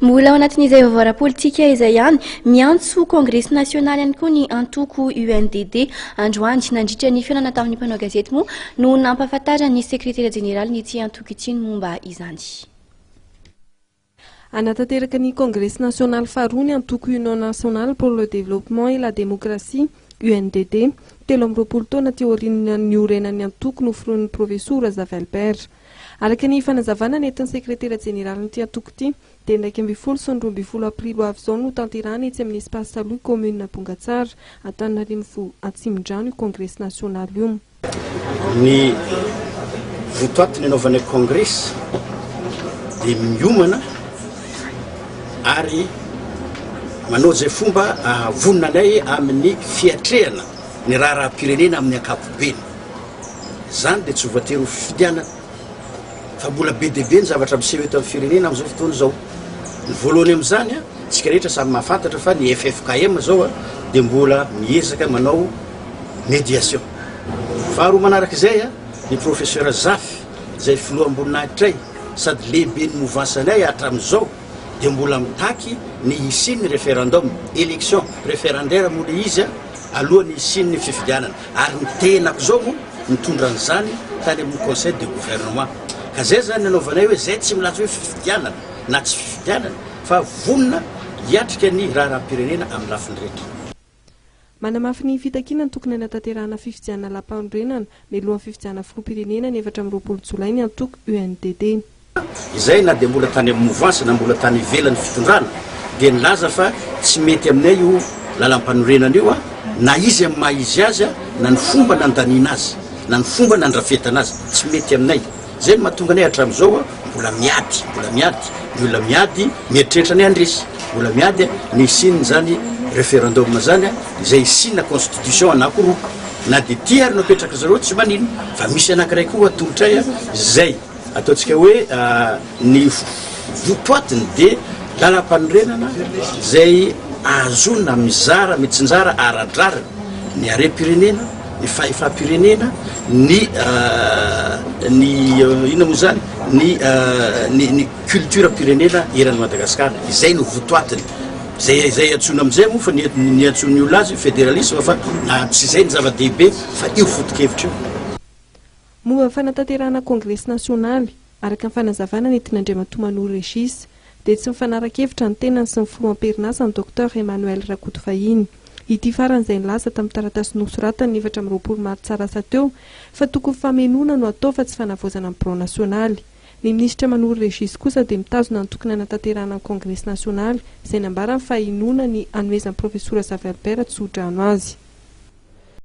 Mbola ao anatin'izay vaovara politika izay ihany miantso Kongresy nasionaly ihany koa ny antoko UNDD androany nandritra ny fiainana tamin'ny mpanao gazety moa no nampahafantarany ny sekretera jeneraly nyty antoko ity ny momba izany. Anatanteraka ny Kongresy nasionaly faharoa ny antoko Union nationale pour le développement et la démocratie UNDD telo amby roapolo taona teo aorian'ny orenan'ny antoko noforoan'ny profesora Zavelbert. Araka ny fanazavana nentin'ny sekretera jeneraly nyty antoko ity dia 1 sy 12 aprilo avy izao no tanterahana etsy amin'ny espace Saloy commune Bongatsara Antananarivo Atsimondrano io Kongresy nasionaly io. Ny votoatiny anaovanay Kongresy dia miomana ary manao zay fomba vononanay amin'ny fiatrehana ny raha-pirenena amin'ny ankapobeny. Zany dia tsy voatery ho fifidianana fa mbola be dia be ny zavatra miseho eto amin'ny firenena amin'izao fotoana izao. Ny voalohany amin'izany tsika rehetra samy mahafantatra fa ny FFKM zao dia mbola miezaka manao médiation. Faharoa manaraka izay ny professeur Zafy izay filoha amboninahitray sady lehibe ny movansanay hatramin'izao dia mbola mitaky ny isiny référendum élection référendaire moa le izy alohan'ny isiny ny fifidianana ary ny tenako zao moa mitondra an'izany tany amin'ny conseil de gouvernement. Ka zay zany anaovanay hoe zay tsy milatsy hoe fifidianana na tsy fifidianana fa vonona hiatrika ny raha-pirenena amin'ny lafiny rehetra. Manamafy ny fitakiana tokony anatanterahana fifidianana lam-pandrenana mialohan'ny fifidianana filoham-pirenena ny 24 Jolay ny antoko UNDD. Izay na dia mbola tany amin'ny mouvance na mbola tany ivelan'ny fitondrana dia nilaza fa tsy mety aminay io lalam-panorenana io na izy amin'ny maha izy azy na ny fomba nandaniana azy na ny fomba nandrafetana azy tsy mety aminay. Zay no mahatonga anay hatramin'izao mbola miady ny olona miady mieritreritra ny andresy mbola miady ny isininy zany référendum zany izay isinina constitution anankiroa na dia ty ary napetraka zareo tsy manino fa misy anankiray koa atolotray zay ataontsika hoe ny votoatiny dia lalam-panorenana zay azona mizara mitsinjara aradrarana ny are-pirenena ny fahefa-pirenena ny ina moa zany ny culture pirenena eran'ny Madagasikara. Izay no votoatiny zay antsona amin'izay moa fa ny antsony olona azy fédéralisme fa na tsy izay ny zava-dehibe fa io foto-kevitra io. Momba fanatanterahana Kongresy nasionaly araka ny fanazavana nentina Andriamatomanory Regis dia tsy mifanaraka-hevitra ny tenany sy ny filoam-perinasa ny Dr Emmanuel Rakotovahiny. Ity faran'izay nilaza tamin'ny taratasy nosoratany 24 Martsa lasa teo fa tokony famenona no atao fa tsy fanavaozana amin'ny Front nasionaly. Ny minisitra Manory Regis kosa dia mitazona ny tokony anatanterahana Kongresy nasionaly izay nambarany fa hinona ny hanomezan'ny profesora Zavelbert Tsodrano azy.